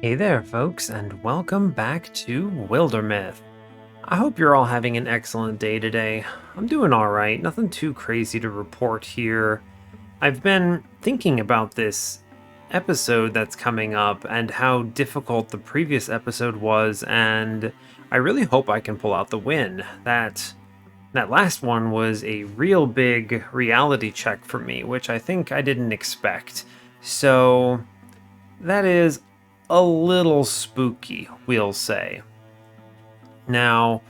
Hey there, folks, and welcome back to Wildermyth. I hope you're all having an excellent day today. I'm doing alright, nothing too crazy to report here. I've been thinking about this episode that's coming up and how difficult the previous episode was, and I really hope I can pull out the win. That last one was a real big reality check for me, which I think I didn't expect. So that is a little spooky, we'll say. Now,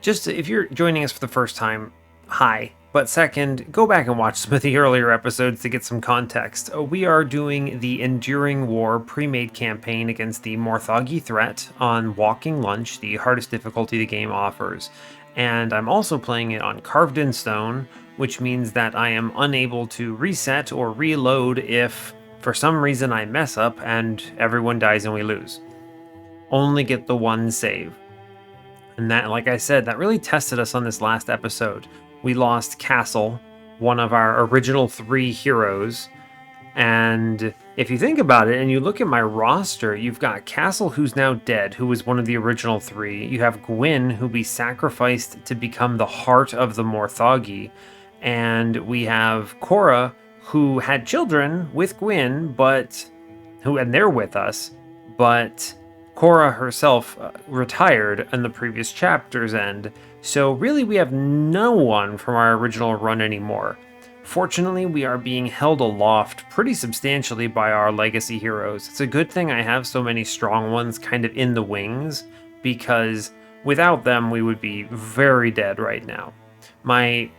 just if you're joining us for the first time, hi. But second, go back and watch some of the earlier episodes to get some context. We are doing the Enduring War pre-made campaign against the Morthagi threat on Walking Lunch, the hardest difficulty the game offers. And I'm also playing it on Carved in Stone, which means that I am unable to reset or reload if for some reason I mess up and everyone dies and we lose. Only get the one save. And that, like I said, that really tested us on this last episode. We lost Castle, one of our original 3 heroes. And if you think about it and you look at my roster, you've got Castle, who's now dead, who was one of the original 3. You have Gwyn, who we sacrificed to become the heart of the Morthagi. And we have Cora, who had children with Gwyn, and they're with us, but Cora herself retired in the previous chapter's end, so really we have no one from our original run anymore. Fortunately, we are being held aloft pretty substantially by our legacy heroes. It's a good thing I have so many strong ones kind of in the wings, because without them we would be very dead right now. My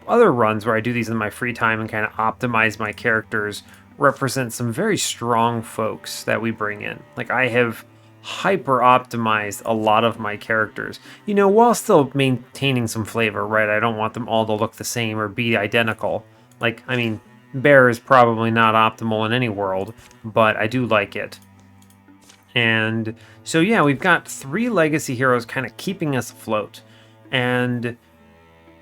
other runs where I do these in my free time and kind of optimize my characters represent some very strong folks that we bring in. Like, I have hyper optimized a lot of my characters, while still maintaining some flavor, right? I don't want them all to look the same or be identical. Bear is probably not optimal in any world, but I do like it. And so, yeah, we've got 3 legacy heroes kind of keeping us afloat. And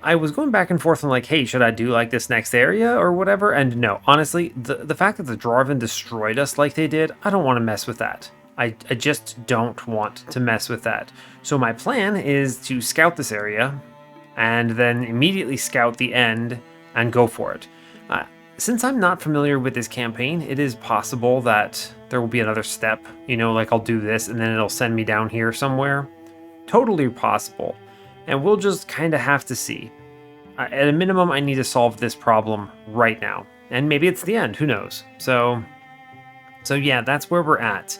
I was going back and forth and like, hey, should I do like this next area or whatever? And no, honestly, the fact that the Dwarven destroyed us like they did, I don't want to mess with that. I just don't want to mess with that. So my plan is to scout this area and then immediately scout the end and go for it. Since I'm not familiar with this campaign, it is possible that there will be another step, like I'll do this and then it'll send me down here somewhere. Totally possible. And we'll just kind of have to see. At a minimum, I need to solve this problem right now. And maybe it's the end, who knows? So yeah, that's where we're at.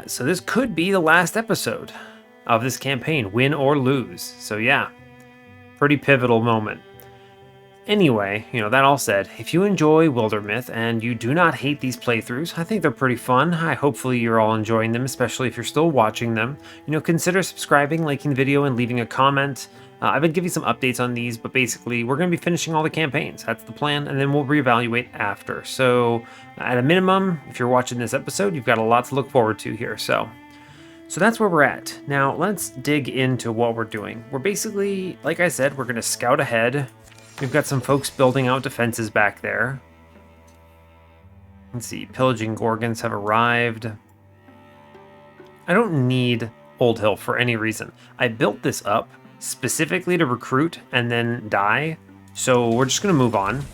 So this could be the last episode of this campaign, win or lose. So yeah, pretty pivotal moment. Anyway, that all said, if you enjoy Wildermyth and you do not hate these playthroughs, I think they're pretty fun. Hopefully you're all enjoying them, especially if you're still watching them. Consider subscribing, liking the video, and leaving a comment. I've been giving some updates on these, but basically we're going to be finishing all the campaigns. That's the plan, and then we'll reevaluate after. So at a minimum, if you're watching this episode, you've got a lot to look forward to here. So that's where we're at. Now let's dig into what we're doing. We're basically, like I said, we're going to scout ahead. We've got some folks building out defenses back there. Let's see, pillaging Gorgons have arrived. I don't need Old Hill for any reason. I built this up specifically to recruit and then die, so we're just going to move on.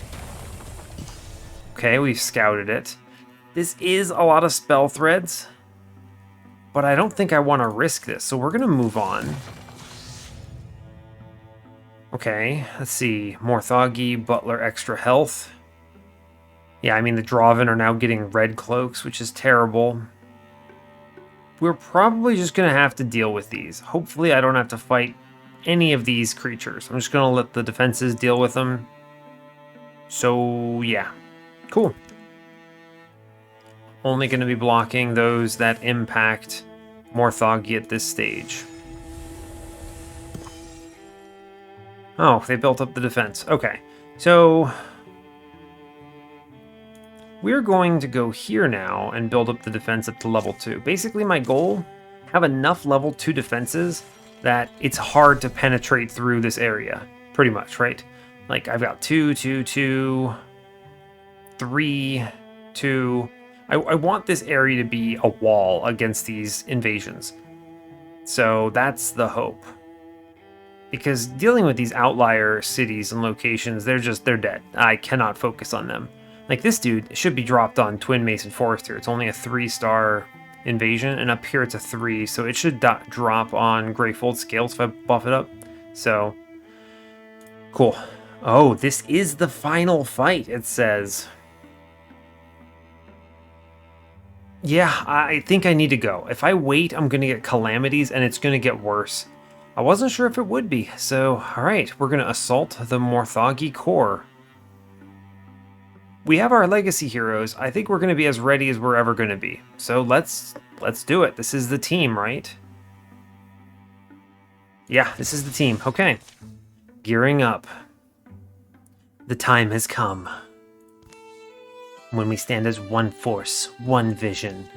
Okay, we've scouted it. This is a lot of spell threads, but I don't think I want to risk this, so we're going to move on. Okay, let's see. Morthagi, Butler, extra health. Yeah, the Dwarven are now getting red cloaks, which is terrible. We're probably just going to have to deal with these. Hopefully I don't have to fight any of these creatures. I'm just going to let the defenses deal with them. So, yeah. Cool. Only going to be blocking those that impact Morthagi at this stage. Oh, they built up the defense. Okay, so we're going to go here now and build up the defense up to level 2. Basically, my goal, have enough level 2 defenses that it's hard to penetrate through this area, pretty much, right? Like, I've got 2, 2, 2, 3, 2. I want this area to be a wall against these invasions. So that's the hope. Because dealing with these outlier cities and locations, they're dead. I cannot focus on them. Like, this dude should be dropped on Twin Mason Forest here. It's only a 3-star invasion, and up here it's a 3, so it should drop on Greyfold Scales if I buff it up. So, cool. Oh, this is the final fight, it says. Yeah, I think I need to go. If I wait, I'm going to get calamities, and it's going to get worse. I wasn't sure if it would be, so alright, we're going to assault the Morthagi core. We have our legacy heroes. I think we're going to be as ready as we're ever going to be. So let's do it. This is the team, right? Yeah, this is the team. Okay. Gearing up. The time has come. When we stand as one force, one vision,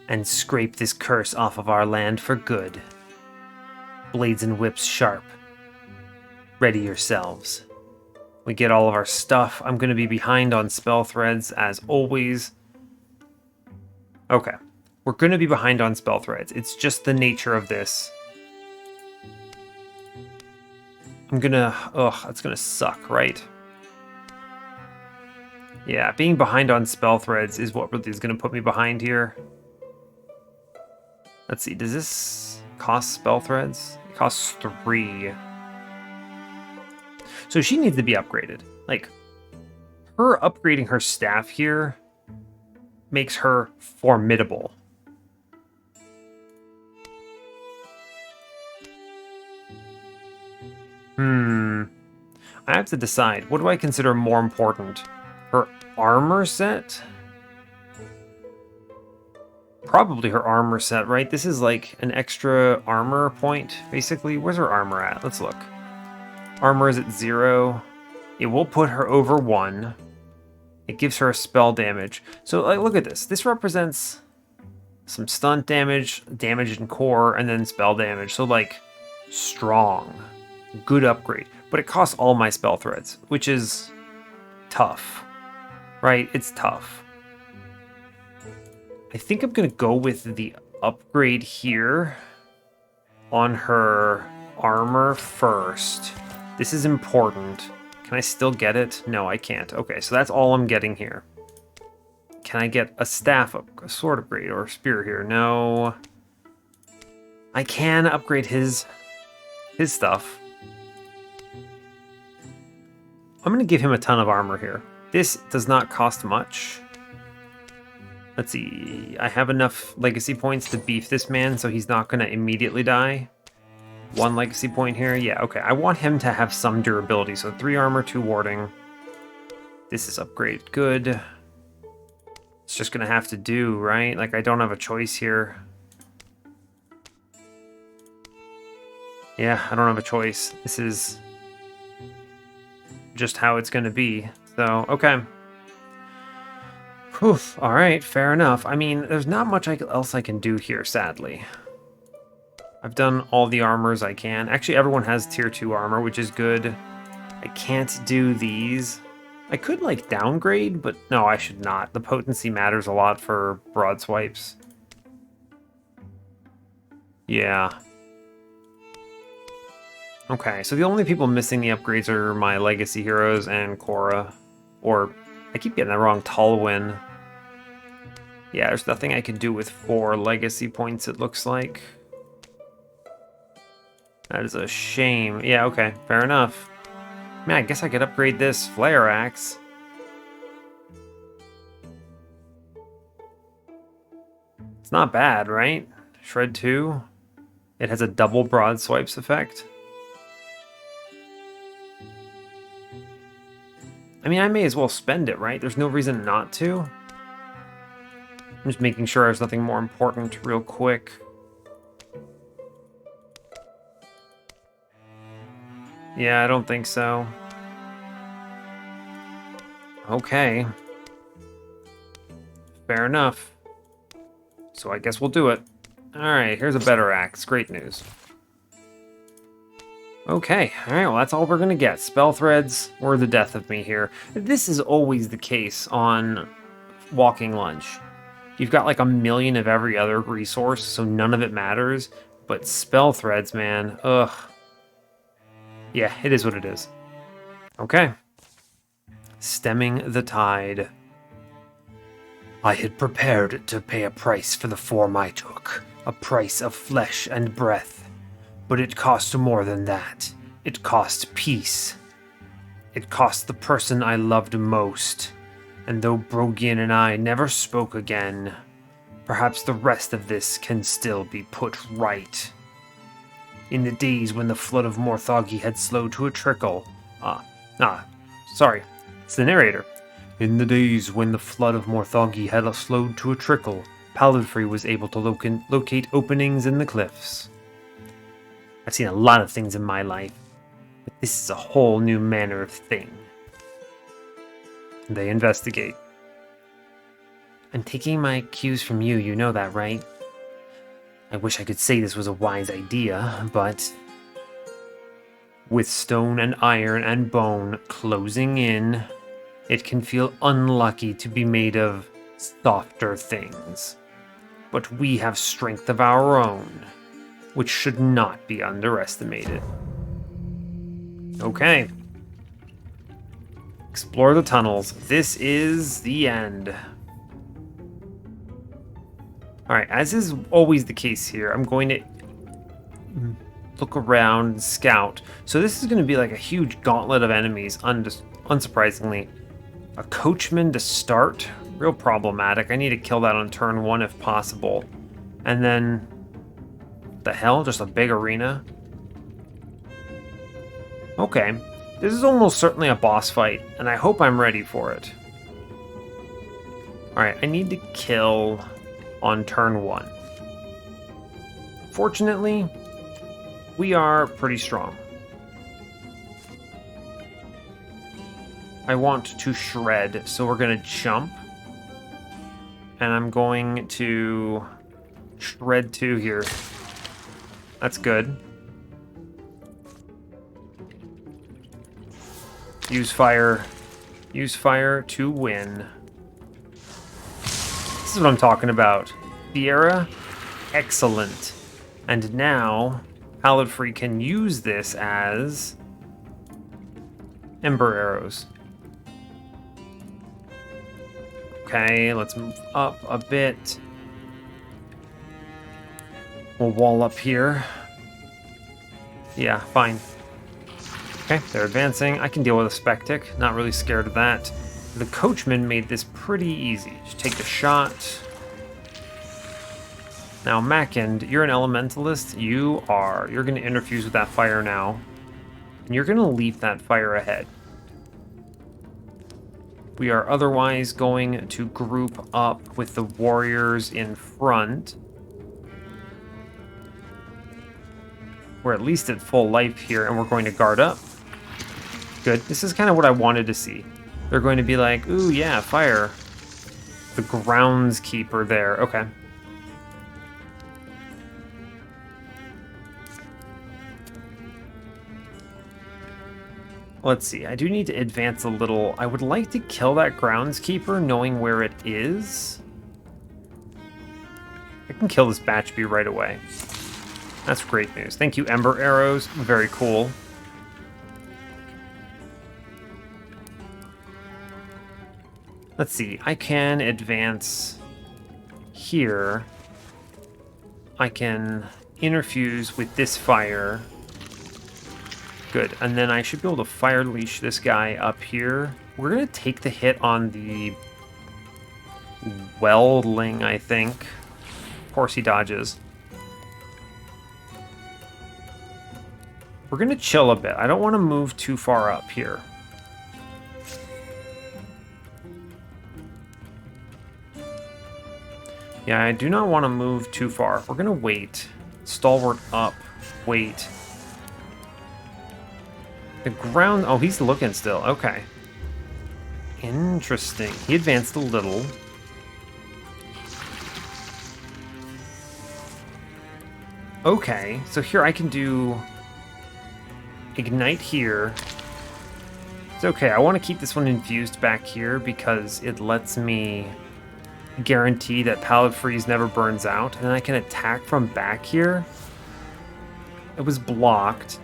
and scrape this curse off of our land for good. Blades and whips sharp. Ready yourselves. We get all of our stuff. I'm going to be behind on spell threads, as always. Okay. We're going to be behind on spell threads. It's just the nature of this. I'm going to... Ugh, that's going to suck, right? Yeah, being behind on spell threads is what really is going to put me behind here. Let's see, does this cost spell threads? It costs 3. So she needs to be upgraded. Like, her upgrading her staff here makes her formidable. I have to decide. What do I consider more important? Her armor set? Probably her armor set, right? This is like an extra armor point, basically. Where's her armor at? Let's look. Armor is at 0. It will put her over 1. It gives her a spell damage. So, like, look at this. This represents some stunt damage, damage in core, and then spell damage. So, like, strong. Good upgrade. But it costs all my spell threads, which is tough. Right? It's tough. I think I'm going to go with the upgrade here on her armor first. This is important. Can I still get it? No, I can't. Okay, so that's all I'm getting here. Can I get a staff, a sword upgrade, or a spear here? No. I can upgrade his stuff. I'm going to give him a ton of armor here. This does not cost much. Let's see. I have enough legacy points to beef this man, so he's not going to immediately die. 1 legacy point here. Yeah, okay. I want him to have some durability. So 3 armor, 2 warding. This is upgraded. Good. It's just going to have to do, right? Like, I don't have a choice here. Yeah, I don't have a choice. This is just how it's going to be. So, okay. Whew, alright, fair enough. I mean, there's not much else I can do here, sadly. I've done all the armors I can. Actually, everyone has tier 2 armor, which is good. I can't do these. I could, like, downgrade, but no, I should not. The potency matters a lot for broad swipes. Yeah. Okay, so the only people missing the upgrades are my legacy heroes and Korra. Or, I keep getting that wrong, Talwyn. Yeah, there's nothing I can do with 4 legacy points, it looks like. That is a shame. Yeah, okay, fair enough. Man, I guess I could upgrade this flare axe. It's not bad, right? Shred 2. It has a double broad swipes effect. I mean, I may as well spend it, right? There's no reason not to. I'm just making sure there's nothing more important real quick. Yeah, I don't think so. Okay. Fair enough. So I guess we'll do it. Alright, here's a better axe. Great news. Okay, alright, well that's all we're gonna get. Spell threads were the death of me here. This is always the case on Walking Lunch. You've got like a million of every other resource, so none of it matters. But spell threads, man, ugh. Yeah, it is what it is. Okay. Stemming the tide. I had prepared to pay a price for the form I took, a price of flesh and breath. But it cost more than that. It cost peace. It cost the person I loved most. And though Brogian and I never spoke again, perhaps the rest of this can still be put right. In the days when the flood of Morthagi had slowed to a trickle, sorry, it's the narrator. In the days when the flood of Morthagi had slowed to a trickle, Paladfree was able to locate openings in the cliffs. I've seen a lot of things in my life, but this is a whole new manner of thing. They investigate. I'm taking my cues from you, you know that, right? I wish I could say this was a wise idea, but with stone and iron and bone closing in, it can feel unlucky to be made of softer things. But we have strength of our own, which should not be underestimated. Okay. Explore the tunnels. This is the end. Alright, as is always the case here, I'm going to look around and scout. So this is going to be like a huge gauntlet of enemies, unsurprisingly. A coachman to start, real problematic. I need to kill that on turn 1 if possible. And then, the hell, just a big arena? Okay, this is almost certainly a boss fight, and I hope I'm ready for it. Alright, I need to kill on turn 1. Fortunately, we are pretty strong. I want to shred, so we're going to jump. And I'm going to shred 2 here. That's good. Use fire. Use fire to win. This is what I'm talking about. Fiera, excellent. And now, Paladfree can use this as Ember Arrows. Okay, let's move up a bit. We'll wall up here. Yeah, fine. Okay, they're advancing. I can deal with a Spectic. Not really scared of that. The Coachman made this pretty easy. Just take the shot. Now, Mackind, you're an Elementalist. You are. You're going to interfuse with that fire now. And you're going to leap that fire ahead. We are otherwise going to group up with the warriors in front. We're at least at full life here, and we're going to guard up. Good. This is kind of what I wanted to see. They're going to be like, ooh, yeah, fire. The groundskeeper there. Okay. Let's see. I do need to advance a little. I would like to kill that groundskeeper, knowing where it is. I can kill this Batchbee right away. That's great news. Thank you, Ember Arrows. Very cool. Let's see. I can advance here. I can interfuse with this fire. Good. And then I should be able to fire leash this guy up here. We're going to take the hit on the Weldling, I think. Of course he dodges. We're going to chill a bit. I don't want to move too far up here. Yeah, I do not want to move too far. We're going to wait. Stalwart up. Wait. The ground... Oh, he's looking still. Okay. Interesting. He advanced a little. Okay, so here I can do... Ignite here. It's okay, I want to keep this one infused back here because it lets me guarantee that Pallet Freeze never burns out, and then I can attack from back here. It was blocked,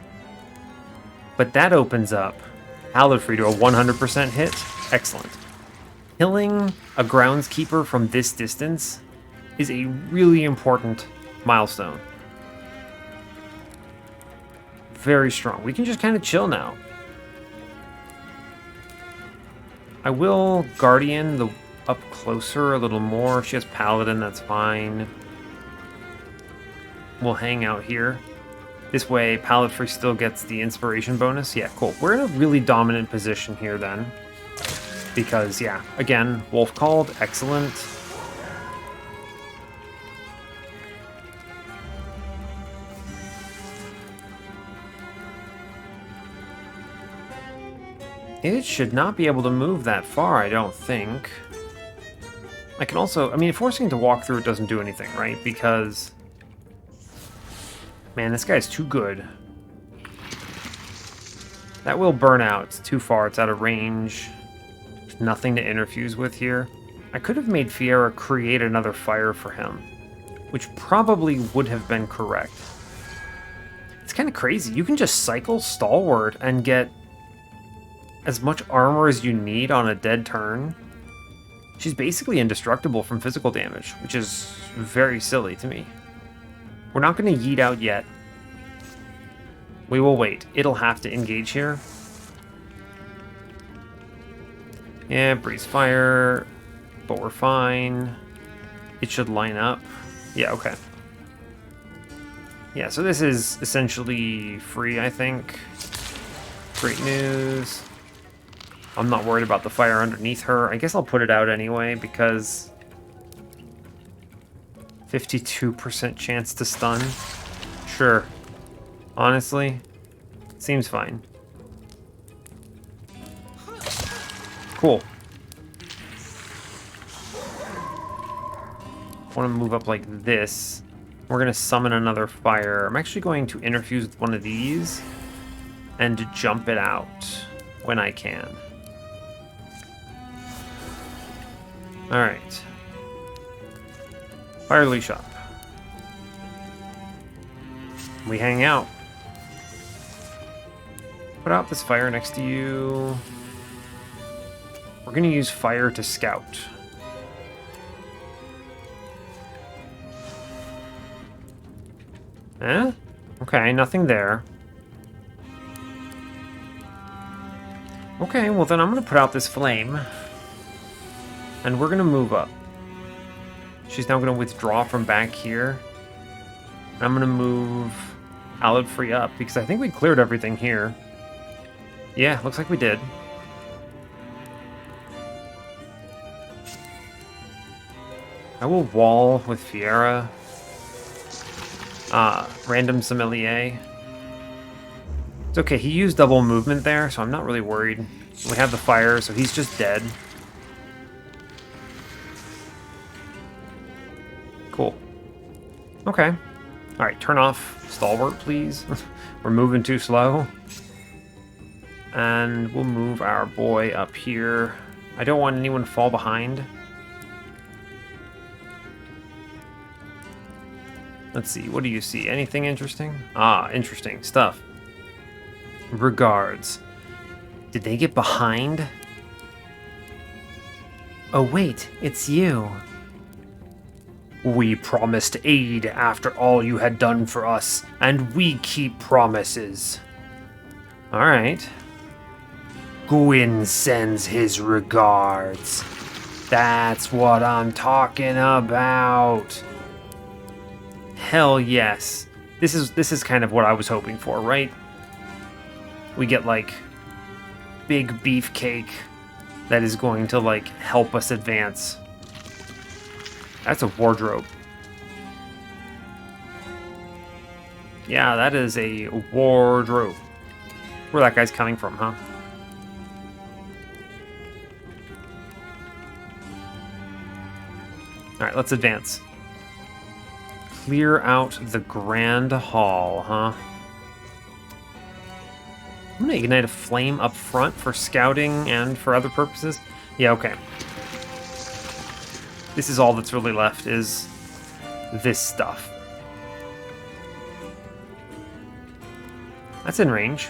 but that opens up Pallet Free to a 100% hit. Excellent. Killing a groundskeeper from this distance is a really important milestone. Very strong. We can just kind of chill now. I will Guardian the up closer a little more. She has Paladin, that's fine. We'll hang out here. This way, Pallet Free still gets the inspiration bonus. Yeah, cool. We're in a really dominant position here then. Because, yeah, again, Wolf called. Excellent. It should not be able to move that far, I don't think. I can also... I mean, forcing it to walk through it doesn't do anything, right? Because... Man, this guy's too good. That will burn out. It's too far. It's out of range. There's nothing to interfuse with here. I could have made Fiera create another fire for him, which probably would have been correct. It's kind of crazy. You can just cycle Stalwart and get as much armor as you need on a dead turn. She's basically indestructible from physical damage, which is very silly to me. We're not going to yeet out yet. We will wait. It'll have to engage here. Yeah, breeze fire, but we're fine. It should line up. Yeah, okay. Yeah, so this is essentially free, I think. Great news. I'm not worried about the fire underneath her. I guess I'll put it out anyway, because 52% chance to stun. Sure. Honestly, seems fine. Cool. I want to move up like this. We're going to summon another fire. I'm actually going to interfuse with one of these and jump it out when I can. Alright. Fire leash up. We hang out. Put out this fire next to you. We're going to use fire to scout. Eh? Okay, nothing there. Okay, well then I'm going to put out this flame. And we're going to move up. She's now going to withdraw from back here. I'm going to move Pallet Free up, because I think we cleared everything here. Yeah, looks like we did. I will wall with Fiera. Random Sommelier. It's okay, he used double movement there, so I'm not really worried. We have the fire, so he's just dead. Cool. Okay. Alright, turn off Stalwart, please. We're moving too slow. And we'll move our boy up here. I don't want anyone to fall behind. Let's see, what do you see? Anything interesting? Ah, interesting stuff. Regards. Did they get behind? Oh wait, it's you. We promised aid after all you had done for us, and we keep promises. Alright. Gwyn sends his regards. That's what I'm talking about. Hell yes. This is kind of what I was hoping for, right? We get like big beefcake that is going to like help us advance. That's a wardrobe. Yeah, that is a wardrobe. Where that guy's coming from, huh? Alright, let's advance. Clear out the Grand Hall, huh? I'm gonna ignite a flame up front for scouting and for other purposes. Yeah, okay. This is all that's really left, is this stuff. That's in range.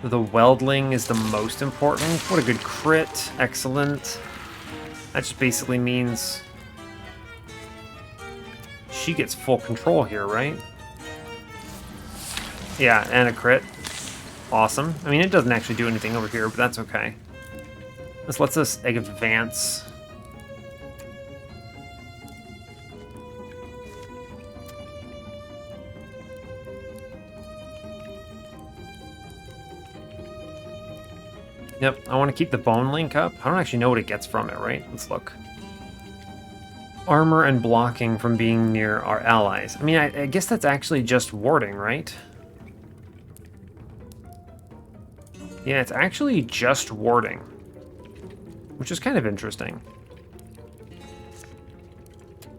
The Weldling is the most important. What a good crit. Excellent. That just basically means she gets full control here, right? Yeah, and a crit. Awesome. I mean, it doesn't actually do anything over here, but that's okay. This lets us advance. Yep, I want to keep the bone link up. I don't actually know what it gets from it, right? Let's look. Armor and blocking from being near our allies. I mean, I guess that's actually just warding, right? Yeah, it's actually just warding, which is kind of interesting.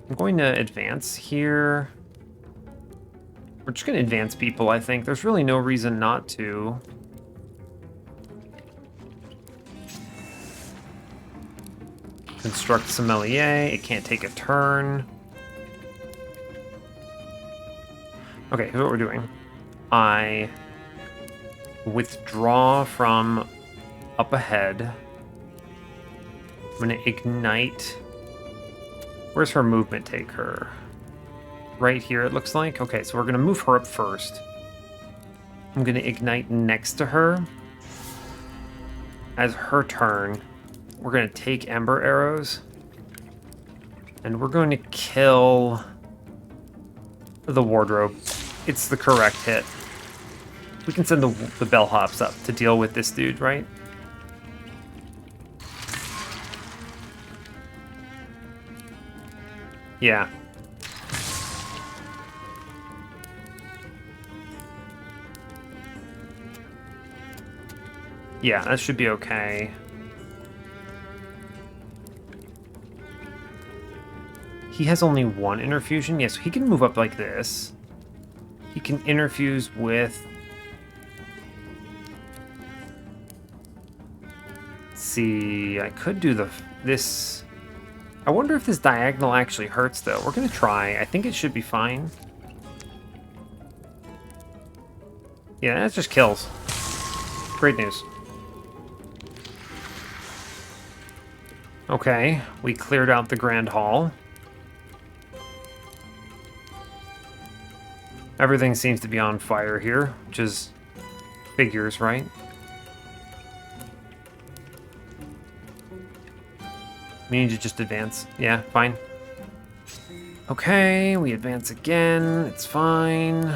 I'm going to advance here. We're just going to advance people, I think. There's really no reason not to. Construct sommelier. It can't take a turn. Okay, here's what we're doing. I withdraw from up ahead. I'm going to ignite. Where's her movement take her? Right here, it looks like. Okay, so we're going to move her up first. I'm going to ignite next to her. As her turn, we're going to take Ember Arrows. And we're going to kill the Wardrobe. It's the correct hit. We can send the Bellhops up to deal with this dude, right? Yeah. Yeah, that should be okay. He has only one interfusion. Yes, he can move up like this. He can interfuse with... Let's see, I could do this... I wonder if this diagonal actually hurts, though. We're going to try. I think it should be fine. Yeah, that just kills. Great news. Okay, we cleared out the Grand Hall. Everything seems to be on fire here, which is figures, right? We need to just advance. Yeah, fine. Okay, we advance again. It's fine.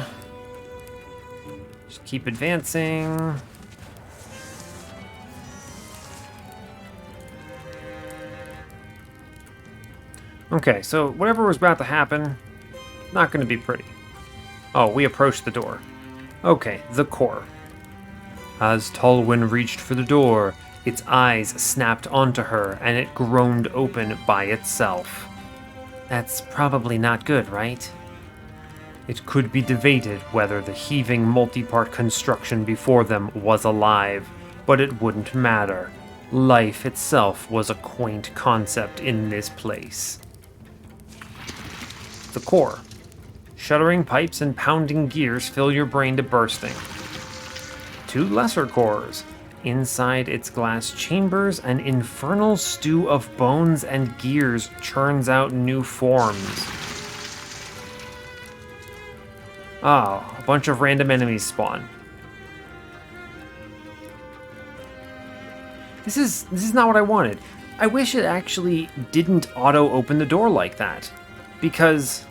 Just keep advancing. Okay, so whatever was about to happen, not going to be pretty. Oh, we approached the door. Okay, the core. As Tolwyn reached for the door, its eyes snapped onto her, and it groaned open by itself. That's probably not good, right? It could be debated whether the heaving multi-part construction before them was alive, but it wouldn't matter. Life itself was a quaint concept in this place. The core. Shuddering pipes and pounding gears fill your brain to bursting. Two lesser cores. Inside its glass chambers, an infernal stew of bones and gears churns out new forms. Oh, a bunch of random enemies spawn. This is not what I wanted. I wish it actually didn't auto-open the door like that. Because,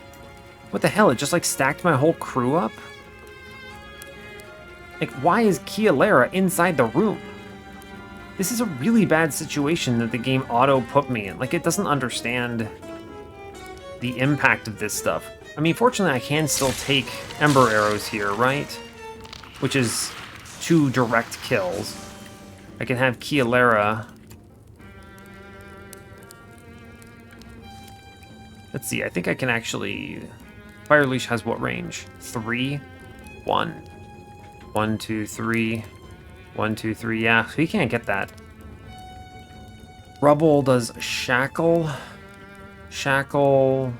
what the hell, it just like stacked my whole crew up? Like, why is Kialera inside the room? This is a really bad situation that the game auto-put me in. Like, it doesn't understand the impact of this stuff. I mean, fortunately, I can still take Ember Arrows here, right? Which is 2 direct kills. I can have Kialera. Let's see, I think I can actually... Fire Leash has what range? 3? 1. 1, 2, 3. 1, 2, 3, yeah, so he can't get that. Rubble does shackle. Shackle.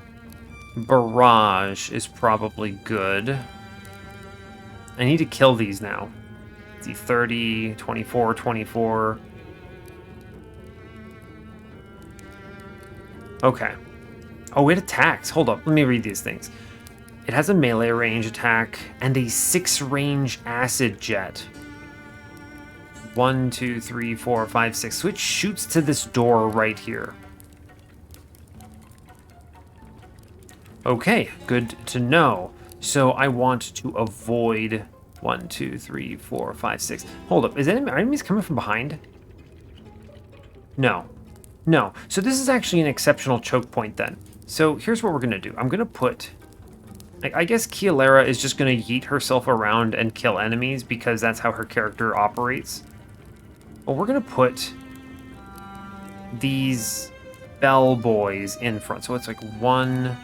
Barrage is probably good. I need to kill these now. Let's see, 30, 24, 24. Okay. Oh, it attacks. Hold up. Let me read these things. It has a melee range attack and a 6-range acid jet. 1, 2, 3, 4, 5, 6. So it shoots to this door right here. Okay, good to know. So I want to avoid 1, 2, 3, 4, 5, 6. Hold up. Are enemies coming from behind? No. No. So this is actually an exceptional choke point then. So here's what we're going to do. I'm going to put... I guess Kialera is just going to yeet herself around and kill enemies because that's how her character operates. But we're going to put these bell boys in front. So it's like 1,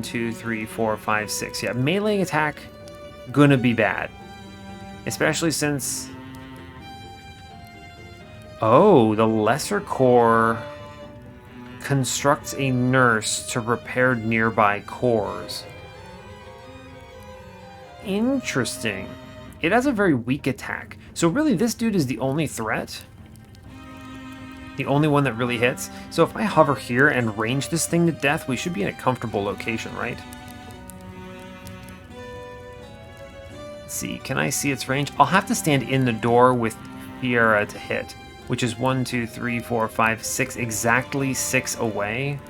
2, 3, 4, 5, 6. Yeah, melee attack, gonna be bad. Especially since... Oh, the Lesser Core constructs a nurse to repair nearby cores. Interesting. It has a very weak attack. So really, this dude is the only threat. The only one that really hits. So if I hover here and range this thing to death, we should be in a comfortable location, right? Let's see, can I see its range? I'll have to stand in the door with Fiera to hit, which is 1, 2, 3, 4, 5, 6, exactly 6 away.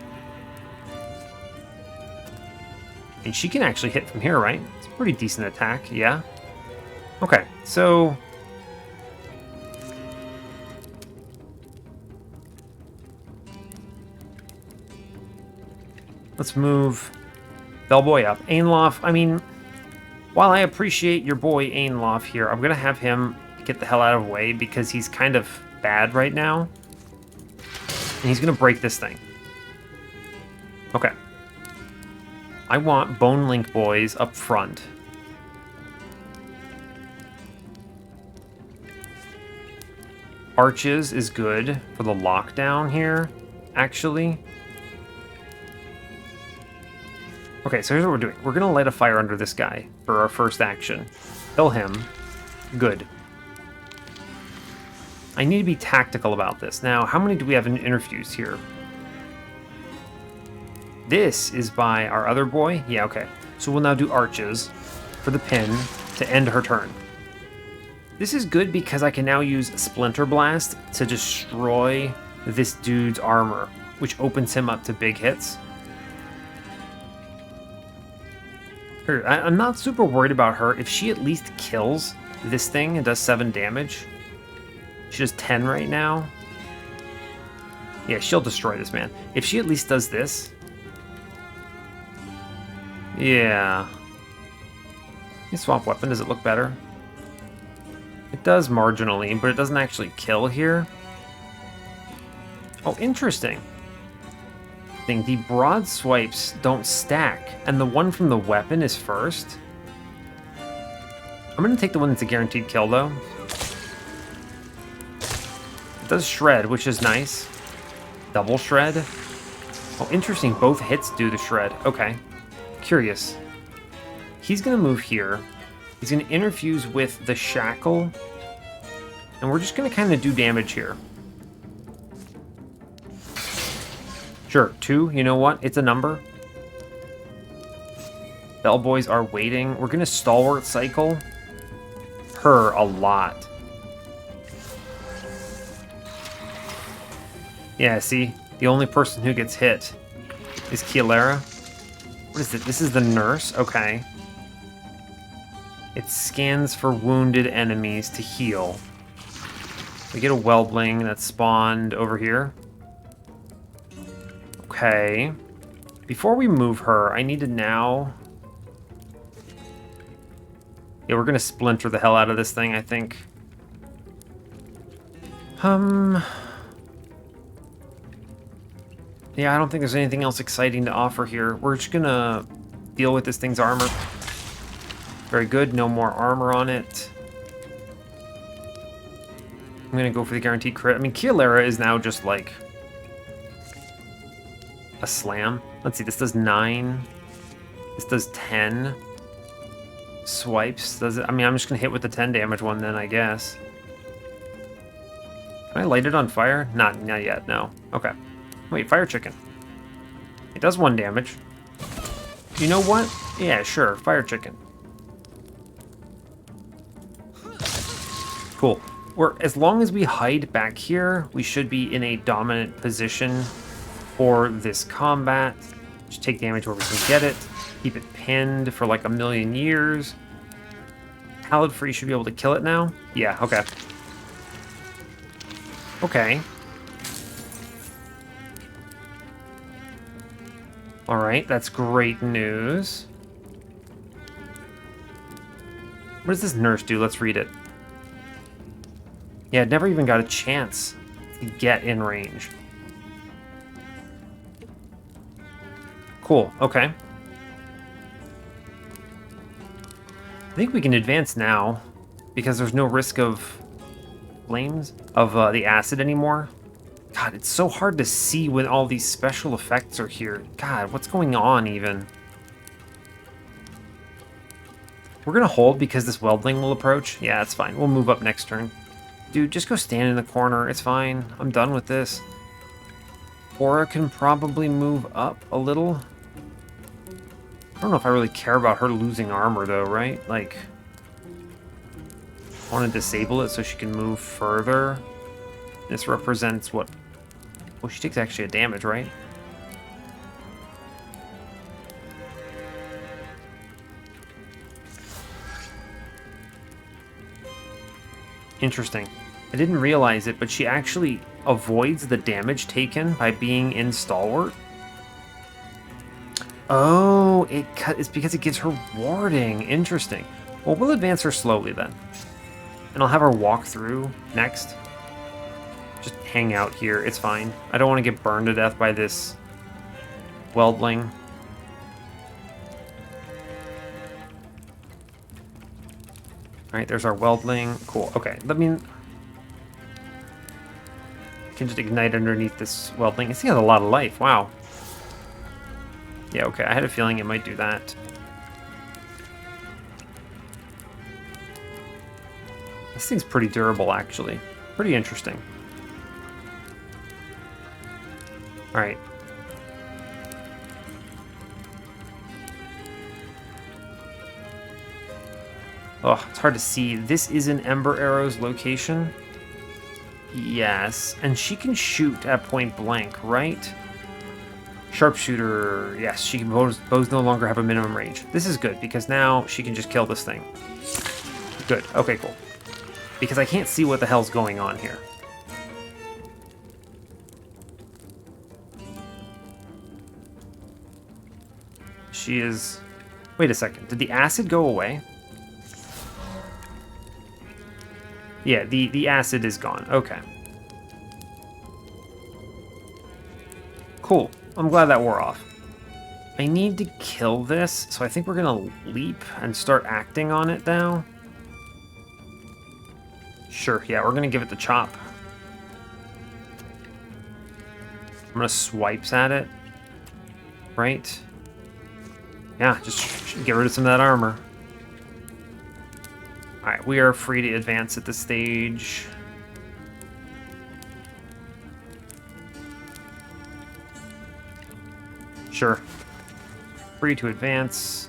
And she can actually hit from here, right? It's a pretty decent attack, yeah. Okay, so... let's move Bellboy up. Ainlof, I mean, while I appreciate your boy Ainlof here, I'm going to have him get the hell out of the way because he's kind of bad right now. And he's going to break this thing. Okay. I want Bone Link boys up front. Arches is good for the lockdown here, actually. Okay, so here's what we're doing. We're going to light a fire under this guy for our first action. Kill him. Good. I need to be tactical about this. Now, how many do we have in interviews here? This is by our other boy? Yeah, okay. So we'll now do arches for the pin to end her turn. This is good because I can now use Splinter Blast to destroy this dude's armor, which opens him up to big hits. I'm not super worried about her. If she at least kills this thing and does 7 damage. She does 10 right now. Yeah, she'll destroy this man. If she at least does this. Yeah. Swamp Weapon, does it look better? It does marginally, but it doesn't actually kill here. Oh, interesting. The broad swipes don't stack, and the one from the weapon is first. I'm going to take the one that's a guaranteed kill, though. It does shred, which is nice. Double shred. Oh, interesting. Both hits do the shred. Okay. Curious. He's going to move here. He's going to interfuse with the shackle. And we're just going to kind of do damage here. Sure, 2, you know what? It's a number. Bellboys are waiting. We're going to Stalwart Cycle her a lot. Yeah, see? The only person who gets hit is Kialera. What is it? This is the nurse? Okay. It scans for wounded enemies to heal. We get a Weldling that's spawned over here. Okay. Before we move her, I need to now... Yeah, we're going to splinter the hell out of this thing, I think. Yeah, I don't think there's anything else exciting to offer here. We're just going to deal with this thing's armor. Very good. No more armor on it. I'm gonna go for the guaranteed crit. I mean, Kialera is now just like a slam. Let's see, this does 9. This does 10. Swipes, does it? I mean, I'm just gonna hit with the 10 damage one then, I guess. Can I light it on fire? Not yet, no. Okay. Wait, fire chicken. It does 1 damage. You know what? Yeah, sure, fire chicken. Cool. As long as we hide back here, we should be in a dominant position for this combat. Just take damage where we can get it. Keep it pinned for like a million years. Pallid Free should be able to kill it now. Yeah, okay. Okay. Alright, that's great news. What does this nurse do? Let's read it. Yeah, it never even got a chance to get in range. Cool, okay. I think we can advance now, because there's no risk of flames, of the acid anymore. God, it's so hard to see when all these special effects are here. God, what's going on even? We're gonna hold because this Weldling will approach. Yeah, that's fine. We'll move up next turn. Dude, just go stand in the corner. It's fine. I'm done with this. Aura can probably move up a little. I don't know if I really care about her losing armor, though, right? Like, I want to disable it so she can move further. This represents what? Well, she takes actually a damage, right? Interesting. I didn't realize it, but she actually avoids the damage taken by being in Stalwart. Oh, it's because it gives her warding. Interesting. Well, we'll advance her slowly then. And I'll have her walk through next. Just hang out here. It's fine. I don't want to get burned to death by this Weldling. Alright, there's our Weldling. Cool. Okay, let me... can just ignite underneath this Weldling. This thing has a lot of life. Wow. Yeah, okay. I had a feeling it might do that. This thing's pretty durable, actually. Pretty interesting. Alright. Oh, it's hard to see. This is an Ember Arrow's location. Yes, and she can shoot at point blank, right? Sharpshooter, yes, she can bows no longer have a minimum range. This is good, because now she can just kill this thing. Good, okay, cool. Because I can't see what the hell's going on here. She is... Wait a second, did the acid go away? Yeah, the acid is gone. Okay. Cool. I'm glad that wore off. I need to kill this, so I think we're gonna leap and start acting on it now. Sure, yeah, we're gonna give it the chop. I'm gonna swipes at it. Right? Yeah, just get rid of some of that armor. Alright, we are free to advance at this stage. Sure. Free to advance.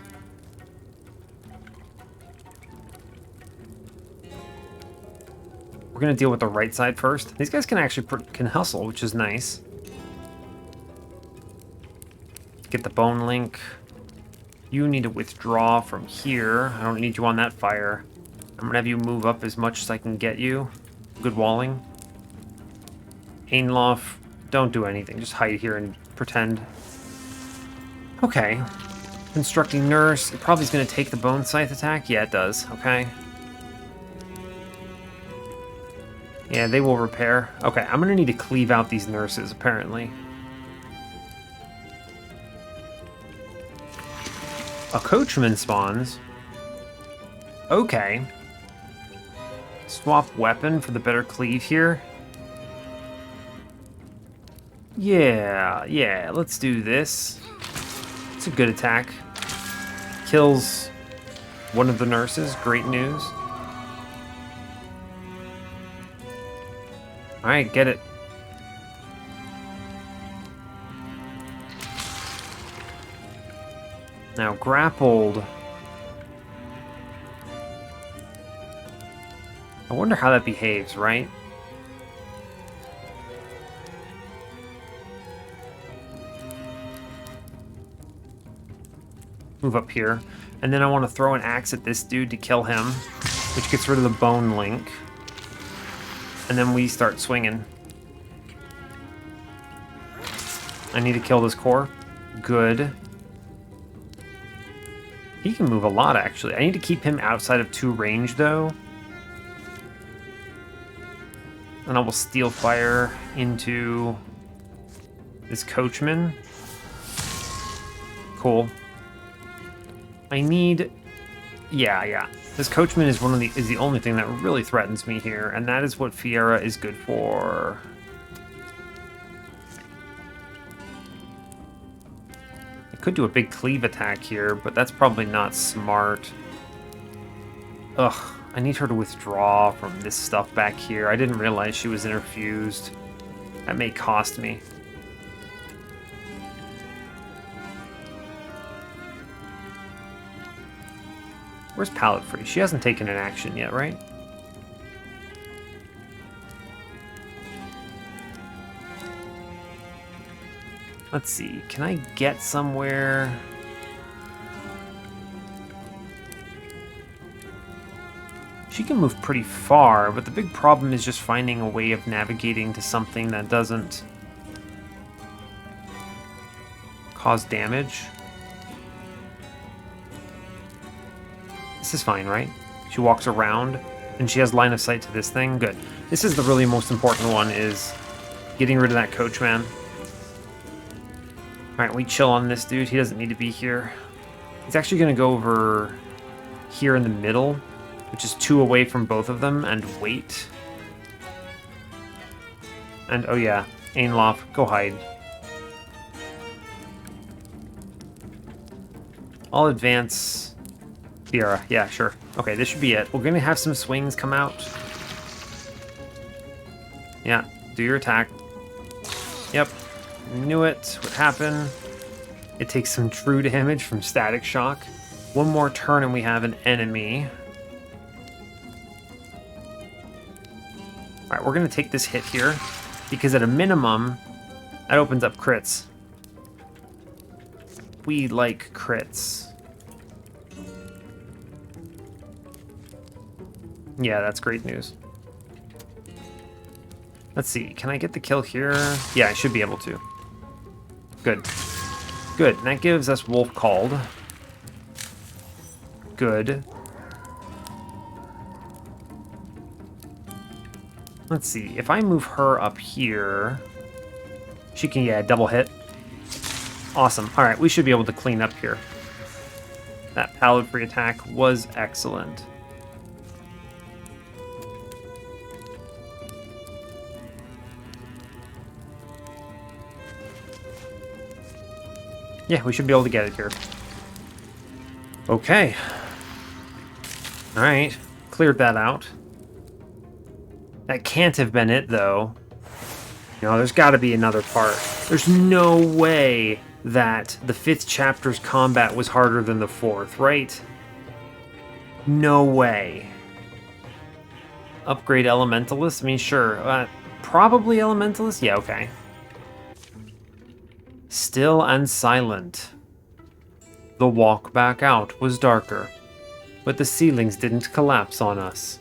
We're going to deal with the right side first. These guys can actually can hustle, which is nice. Get the bone link. You need to withdraw from here. I don't need you on that fire. I'm gonna have you move up as much as I can get you. Good walling. Ainlof, don't do anything. Just hide here and pretend. Okay. Constructing Nurse. It probably is gonna take the Bone Scythe attack. Yeah, it does. Okay. Yeah, they will repair. Okay, I'm gonna need to cleave out these nurses, apparently. A coachman spawns. Okay. swap weapon for the better cleave here? Yeah, let's do this. It's a good attack. Kills one of the nurses, great news. Alright, get it. Now, grappled. I wonder how that behaves, right? Move up here. And then I want to throw an axe at this dude to kill him, which gets rid of the bone link. And then we start swinging. I need to kill this core. Good. He can move a lot, actually. I need to keep him outside of 2 range, though. And I will steal fire into this coachman. Cool. I need... Yeah. This coachman is is the only thing that really threatens me here, and that is what Fiera is good for. I could do a big cleave attack here, but that's probably not smart. Ugh, I need her to withdraw from this stuff back here. I didn't realize she was interfused. That may cost me. Where's Palette Free? She hasn't taken an action yet, right? Let's see. Can I get somewhere? She can move pretty far, but the big problem is just finding a way of navigating to something that doesn't cause damage. This is fine, right? She walks around, and she has line of sight to this thing. Good. This is the really most important one, is getting rid of that coachman. Alright, we chill on this dude. He doesn't need to be here. He's actually going to go over here in the middle, which is 2 away from both of them, and wait. And, oh yeah, Ainlof, go hide. I'll advance... Fiera, yeah, sure. Okay, this should be it. We're gonna have some swings come out. Yeah, do your attack. Yep, knew it. What happened? It takes some true damage from static shock. 1 more turn and we have an enemy. Alright, we're gonna take this hit here, because at a minimum, that opens up crits. We like crits. Yeah, that's great news. Let's see, can I get the kill here? Yeah, I should be able to. Good. Good, and that gives us Wolf Called. Good. Let's see, if I move her up here, she can, yeah, double hit. Awesome. Alright, we should be able to clean up here. That Palette Free attack was excellent. Yeah, we should be able to get it here. Okay. Alright, cleared that out. That can't have been it, though. You know, there's got to be another part. There's no way that the 5th chapter's combat was harder than the 4th, right? No way. Upgrade Elementalist? I mean, sure. Probably Elementalist? Yeah, okay. Still and silent. The walk back out was darker, but the ceilings didn't collapse on us.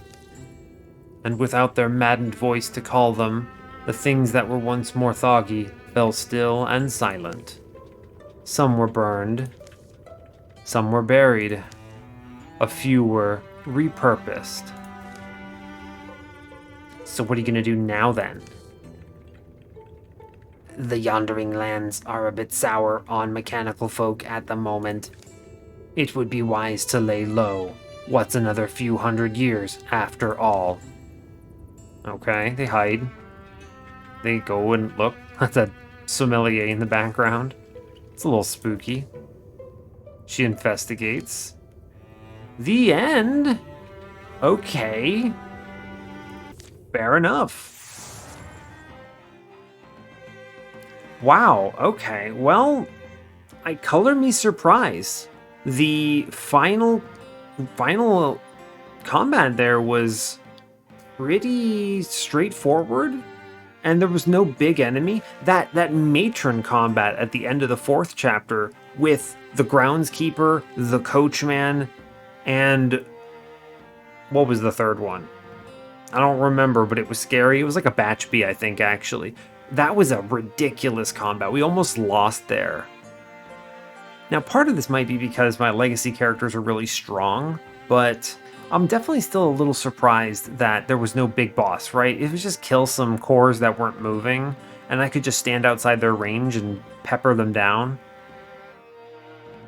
And without their maddened voice to call them, the things that were once Morthagi fell still and silent. Some were burned, some were buried, a few were repurposed. So what are you gonna do now then? The Yondering Lands are a bit sour on mechanical folk at the moment. It would be wise to lay low. What's another few hundred years after all? Okay, they hide. They go and look. That's a sommelier in the background. It's a little spooky. She investigates. The end? Okay. Fair enough. Wow, okay. Well, color me surprised. The final combat there was pretty straightforward, and there was no big enemy. That matron combat at the end of the 4th chapter with the groundskeeper, the coachman, and what was the 3rd one? I don't remember, but it was scary. It was like a batch B, I think, actually. That was a ridiculous combat. We almost lost there. Now, part of this might be because my legacy characters are really strong, but I'm definitely still a little surprised that there was no big boss, right? It was just kill some cores that weren't moving, and I could just stand outside their range and pepper them down.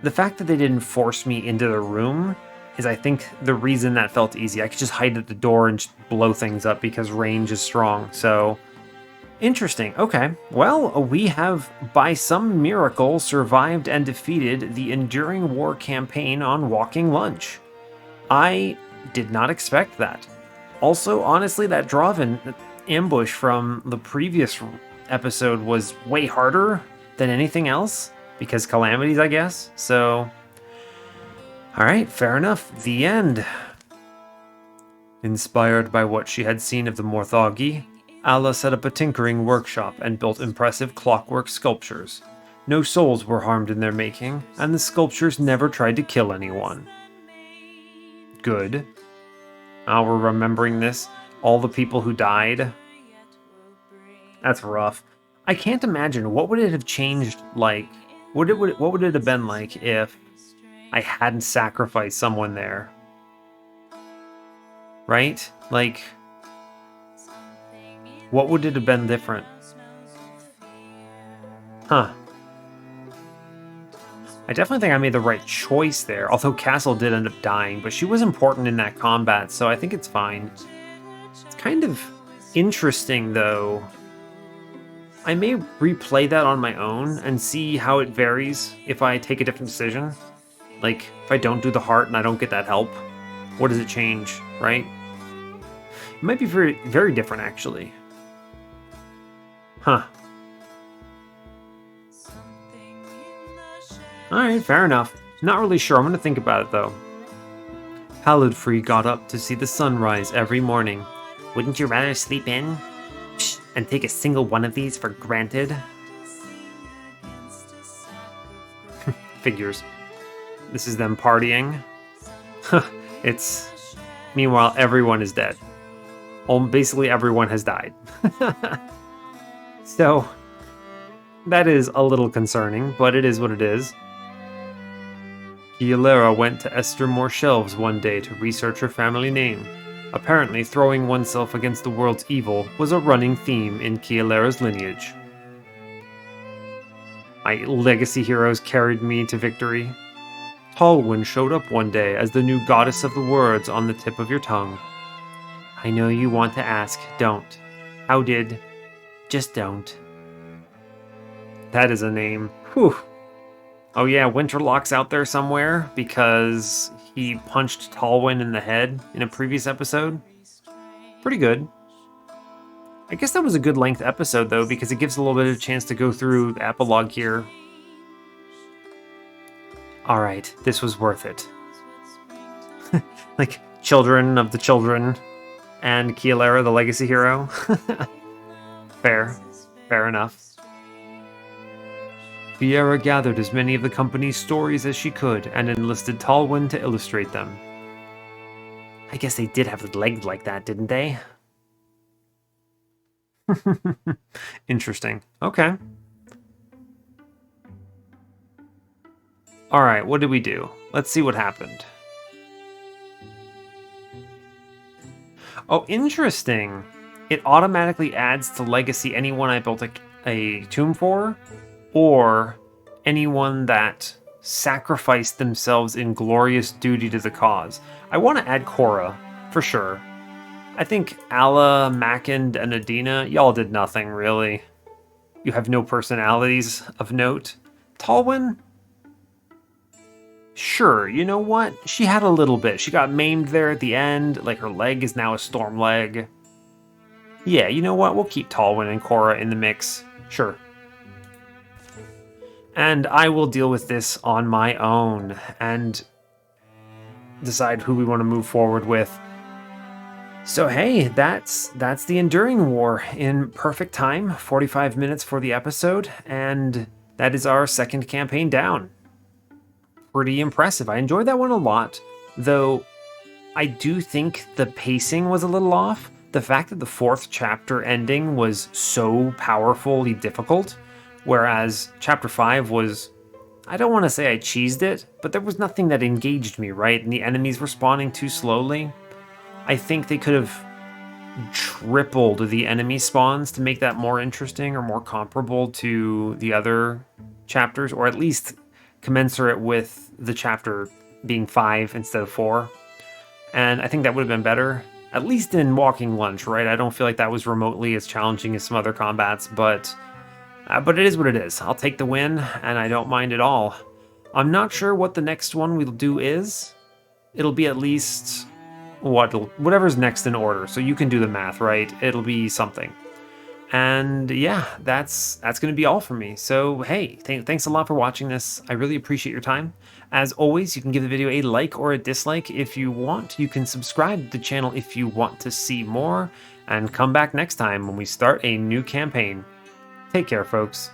The fact that they didn't force me into the room is, I think, the reason that felt easy. I could just hide at the door and just blow things up because range is strong, so... Interesting. Okay. Well, we have, by some miracle, survived and defeated the Enduring War campaign on Walking Lunch. I did not expect that. Also, honestly, that Draven ambush from the previous episode was way harder than anything else, because calamities, I guess. So, alright, fair enough. The end. Inspired by what she had seen of the Morthagi, Allah set up a tinkering workshop and built impressive clockwork sculptures. No souls were harmed in their making, and the sculptures never tried to kill anyone. Good. We're remembering this. All the people who died. That's rough. I can't imagine, what would it have changed like? What would it have been like if I hadn't sacrificed someone there? Right? Like... what would it have been different? Huh. I definitely think I made the right choice there, although Castle did end up dying, but she was important in that combat, so I think it's fine. It's kind of interesting, though. I may replay that on my own and see how it varies if I take a different decision. Like, if I don't do the heart and I don't get that help, what does it change, right? It might be very, very different, actually. Huh. Alright, fair enough. Not really sure. I'm gonna think about it, though. Halidfree got up to see the sunrise every morning. Wouldn't you rather sleep in? Psh, and take a single one of these for granted? Figures. This is them partying. It's... meanwhile, everyone is dead. Basically, everyone has died. So, that is a little concerning, but it is what it is. Kielera went to Estermore Shelves one day to research her family name. Apparently, throwing oneself against the world's evil was a running theme in Kielera's lineage. My legacy heroes carried me to victory. Talwyn showed up one day as the new goddess of the words on the tip of your tongue. I know you want to ask, don't. How did... just don't. That is a name. Whew. Oh yeah, Winterlock's out there somewhere because he punched Talwyn in the head in a previous episode. Pretty good. I guess that was a good length episode though, because it gives a little bit of a chance to go through the epilogue here. Alright, this was worth it. Like, children of the children and Kielera, the legacy hero. Fair. Fair enough. Fiera gathered as many of the company's stories as she could and enlisted Talwyn to illustrate them. I guess they did have legs like that, didn't they? Interesting. Okay. Alright, what did we do? Let's see what happened. Oh, interesting. It automatically adds to legacy anyone I built a tomb for, or anyone that sacrificed themselves in glorious duty to the cause. I want to add Korra, for sure. I think Alla, Mackind, and Adina, y'all did nothing, really. You have no personalities of note. Talwyn? Sure, you know what? She had a little bit. She got maimed there at the end, like her leg is now a storm leg. Yeah, you know what? We'll keep Talwyn and Korra in the mix. Sure. And I will deal with this on my own and decide who we want to move forward with. So hey, that's the Enduring War in perfect time, 45 minutes for the episode, and that is our second campaign down. Pretty impressive. I enjoyed that one a lot, though I do think the pacing was a little off. The fact that the fourth chapter ending was so powerfully difficult, whereas chapter 5 was, I don't want to say I cheesed it, but there was nothing that engaged me, right? And the enemies were spawning too slowly. I think they could have tripled the enemy spawns to make that more interesting or more comparable to the other chapters, or at least commensurate with the chapter being 5 instead of 4. And I think that would have been better, at least in Walking Lunch, right? I don't feel like that was remotely as challenging as some other combats, but it is what it is. I'll take the win, and I don't mind at all. I'm not sure what the next one we'll do is. It'll be at least whatever's next in order, so you can do the math, right? It'll be something. And yeah, that's going to be all for me. So hey, thanks a lot for watching this. I really appreciate your time. As always, you can give the video a like or a dislike if you want. You can subscribe to the channel if you want to see more, and come back next time when we start a new campaign. Take care, folks.